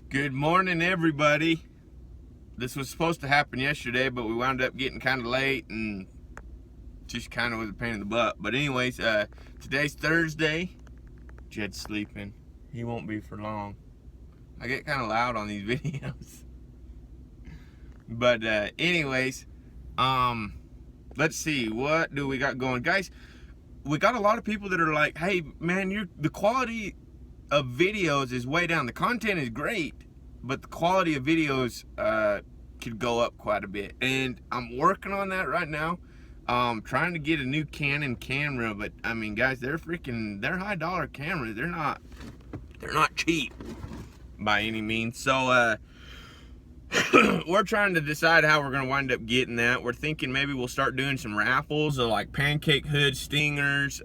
Good morning, everybody. This was supposed to happen yesterday, but we wound up getting kind of late and just kind of was a pain in the butt. But anyways, today's Thursday. Jed's sleeping. He won't be for long. I get kind of loud on these videos. But anyways, let's see, what do we got going, guys? We got a lot of people that are like, "Hey, man, the quality of videos is way down. The content is great, but the quality of videos could go up quite a bit." And I'm working on that right now. Trying to get a new Canon camera, but I mean, guys, they're high dollar cameras. They're not cheap by any means. So we're trying to decide how we're gonna wind up getting that. We're thinking maybe we'll start doing some raffles of like pancake hood stingers,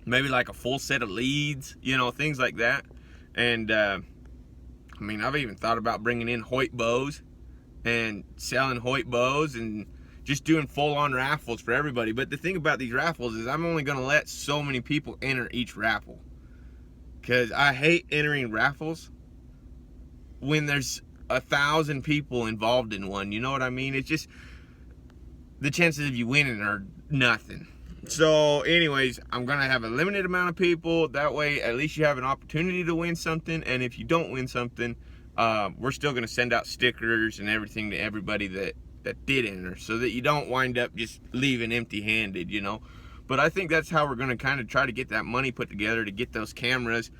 maybe like a full set of leads, things like that. And I mean, I've even thought about bringing in Hoyt bows and selling Hoyt bows and just doing full-on raffles for everybody. But the thing about these raffles is I'm only going to let so many people enter each raffle, because I hate entering raffles when there's 1,000 people involved in one. You know what I mean? It's just the chances of you winning are nothing. So anyways, I'm going to have a limited amount of people. That way, at least you have an opportunity to win something. And if you don't win something, we're still going to send out stickers and everything to everybody that did enter, so that you don't wind up just leaving empty-handed, But I think that's how we're going to kind of try to get that money put together to get those cameras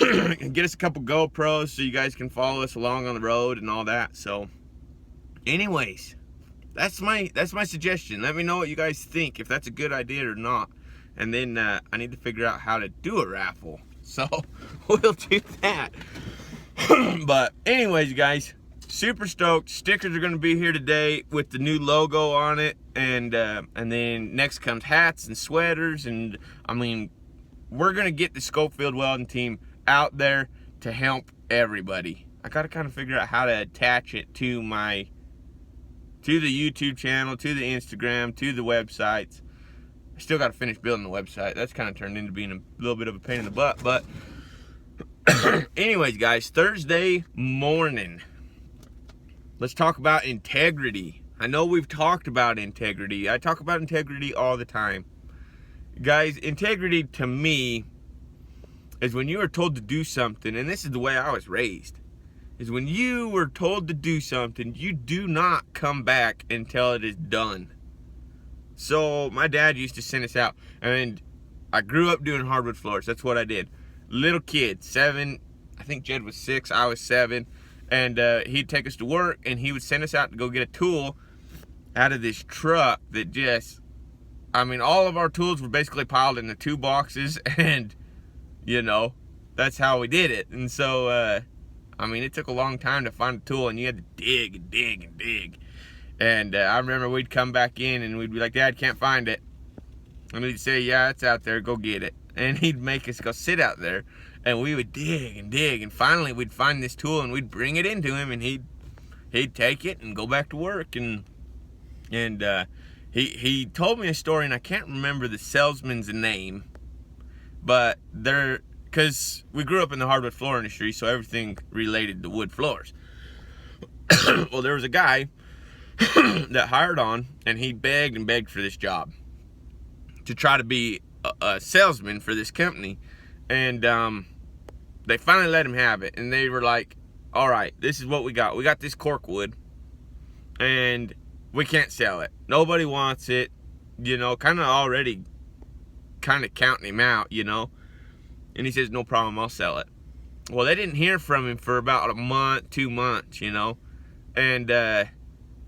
and get us a couple GoPros so you guys can follow us along on the road and all that. So anyways, that's my suggestion. Let me know what you guys think, if that's a good idea or not. And then I need to figure out how to do a raffle, so we'll do that. But anyways, guys, super stoked. Stickers are going to be here today with the new logo on it, and then next comes hats and sweaters. And I mean, we're going to get the Schofield welding team out there to help everybody. I got to kind of figure out how to attach it to the YouTube channel, to the Instagram, to the websites. I still got to finish building the website. That's kind of turned into being a little bit of a pain in the butt. But anyways, guys, Thursday morning, let's talk about integrity. I know we've talked about integrity. I talk about integrity all the time. Guys, integrity to me is when you are told to do something, and this is the way I was raised, is when you were told to do something, you do not come back until it is done. So my dad used to send us out, and I grew up doing hardwood floors. That's what I did. Little kid, 7, I think Jed was 6, I was 7. And he'd take us to work, and he would send us out to go get a tool out of this truck that just, I mean, all of our tools were basically piled into 2 boxes, and, that's how we did it. And so, I mean, it took a long time to find a tool, and you had to dig and dig and dig. And I remember we'd come back in, and we'd be like, "Dad, can't find it." And he'd say, "Yeah, it's out there, go get it." And he'd make us go sit out there. And we would dig and dig, and finally we'd find this tool, and we'd bring it into him, and he'd take it and go back to work. And he told me a story, and I can't remember the salesman's name, but because we grew up in the hardwood floor industry, so everything related to wood floors. Well, there was a guy that hired on, and he begged and begged for this job to try to be a salesman for this company. And they finally let him have it, and they were like, "All right, this is what we got. We got this cork wood, and we can't sell it. Nobody wants it," kind of already kind of counting him out, And he says, "No problem, I'll sell it." Well, they didn't hear from him for about a month, 2 months, And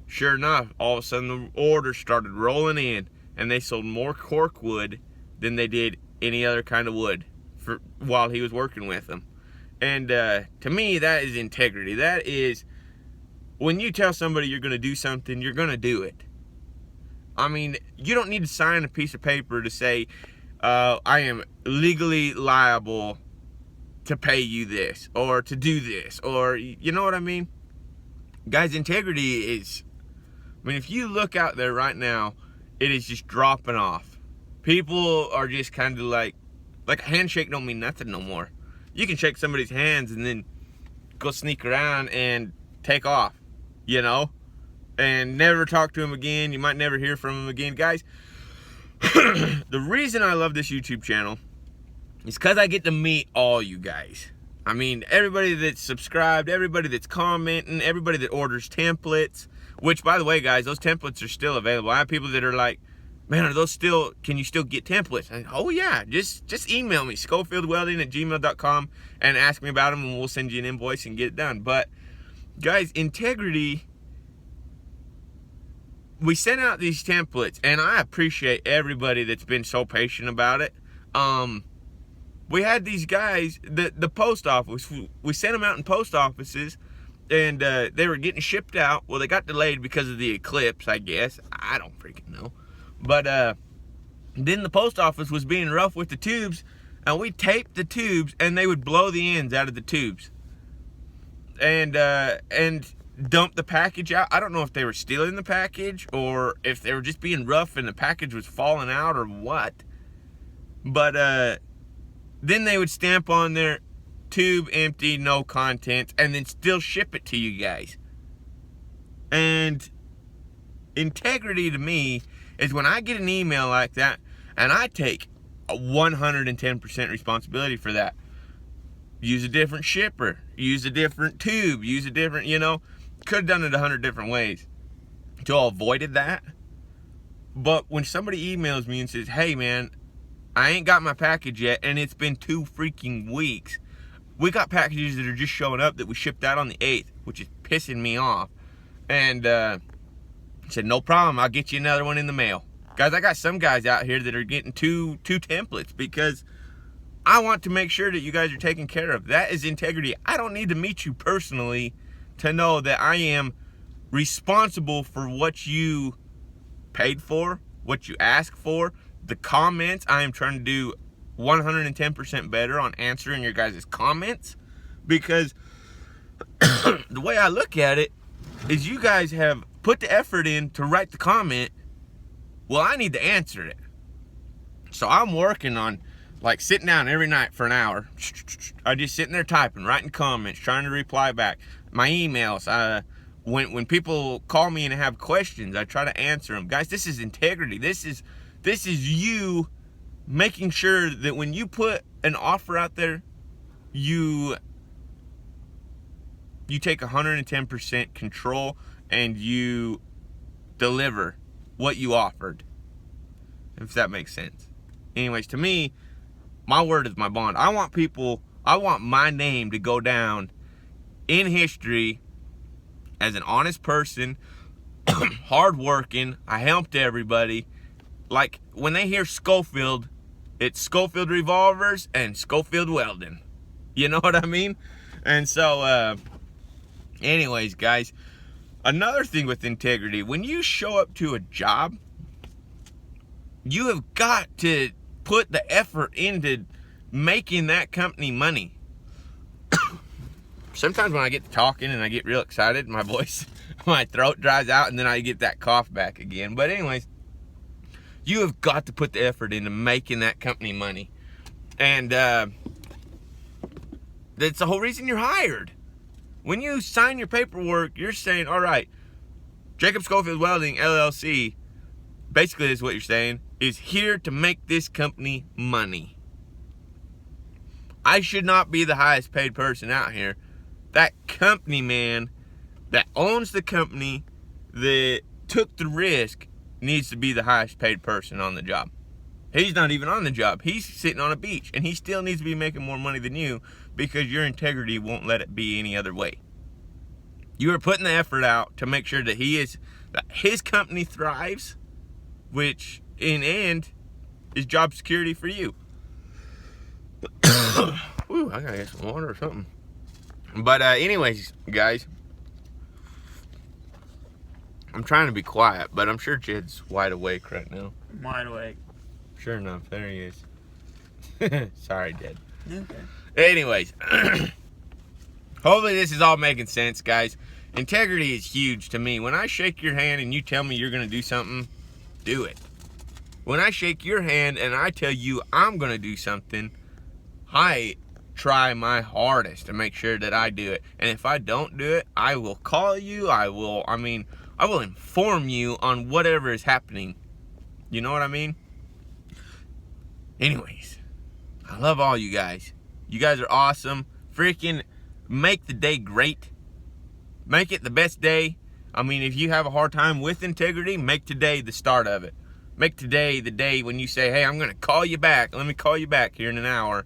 sure enough, all of a sudden the orders started rolling in, and they sold more cork wood than they did any other kind of wood while he was working with them. And to me, that is integrity. That is, when you tell somebody you're going to do something, you're going to do it. I mean, you don't need to sign a piece of paper to say, "I am legally liable to pay you this, or to do this," or, you know what I mean? Guys, integrity is, I mean, if you look out there right now, it is just dropping off. People are just kind of like a handshake don't mean nothing no more. You can shake somebody's hands, and then go sneak around and take off, you know, and never talk to him again. You might never hear from him again. Guys, the reason I love this YouTube channel is because I get to meet all you guys. I mean, everybody that's subscribed, everybody that's commenting, everybody that orders templates, which, by the way, guys, those templates are still available. I have people that are like, man, are those still, can you still get templates? And, oh yeah, just email me, schofieldwelding@gmail.com, and ask me about them, and we'll send you an invoice and get it done. But guys, integrity, we sent out these templates, and I appreciate everybody that's been so patient about it. We had these guys, the post office, we sent them out in post offices, and they were getting shipped out. Well, they got delayed because of the eclipse, I guess. I don't freaking know. But then the post office was being rough with the tubes, and we taped the tubes, and they would blow the ends out of the tubes and dump the package out. I don't know if they were stealing the package or if they were just being rough and the package was falling out or what. But then they would stamp on their tube empty, no contents, and then still ship it to you guys. And integrity to me is when I get an email like that, and I take a 110% responsibility for that. Use a different shipper, use a different tube, use a different, you know, could have done it 100 different ways to avoided that. But when somebody emails me and says, hey man, I ain't got my package yet, and it's been 2 freaking weeks. We got packages that are just showing up that we shipped out on the 8th, which is pissing me off. And I said, no problem, I'll get you another one in the mail. Guys, I got some guys out here that are getting two templates because I want to make sure that you guys are taken care of. That is integrity. I don't need to meet you personally to know that I am responsible for what you paid for, what you asked for. The comments, I am trying to do 110% better on answering your guys' comments, because the way I look at it is you guys have put the effort in to write the comment. Well, I need to answer it. So I'm working on, like, sitting down every night for an hour. I'm just sitting there typing, writing comments, trying to reply back. My emails, when people call me and have questions, I try to answer them. Guys, this is integrity. This is you making sure that when you put an offer out there, you take 110% control and you deliver what you offered, if that makes sense. Anyways, to me, my word is my bond. I want my name to go down in history as an honest person, hardworking. I helped everybody. Like, when they hear Schofield, it's Schofield revolvers and Schofield welding. You know what I mean? And so, anyways, guys, another thing with integrity, when you show up to a job, you have got to put the effort into making that company money. Sometimes when I get to talking and I get real excited, my voice, my throat dries out, and then I get that cough back again. But anyways, you have got to put the effort into making that company money. And that's the whole reason you're hired. When you sign your paperwork, you're saying, all right, Jacob Schofield Welding, LLC, basically is what you're saying, is here to make this company money. I should not be the highest paid person out here. That company man that owns the company, that took the risk, needs to be the highest paid person on the job. He's not even on the job. He's sitting on a beach, and he still needs to be making more money than you, because your integrity won't let it be any other way. You are putting the effort out to make sure that his company thrives, which in end is job security for you. Whew, I gotta get some water or something. But anyways, guys, I'm trying to be quiet, but I'm sure Jed's wide awake right now. Wide awake. Sure enough, there he is. Sorry, Jed. Okay. Anyways, hopefully this is all making sense, guys. Integrity is huge to me. When I shake your hand and you tell me you're going to do something, do it. When I shake your hand and I tell you I'm going to do something, I try my hardest to make sure that I do it. And if I don't do it, I will call you. I will inform you on whatever is happening. You know what I mean? Anyways, I love all you guys. You guys are awesome. Freaking make the day great. Make it the best day. I mean, if you have a hard time with integrity, make today the start of it. Make today the day when you say, hey, I'm going to call you back. Let me call you back here in an hour.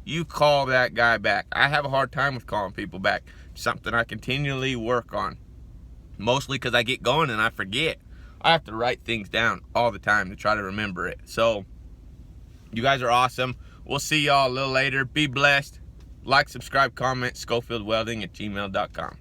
You call that guy back. I have a hard time with calling people back. Something I continually work on. Mostly because I get going and I forget. I have to write things down all the time to try to remember it. So, you guys are awesome. We'll see y'all a little later. Be blessed. Like, subscribe, comment, schofieldwelding@gmail.com.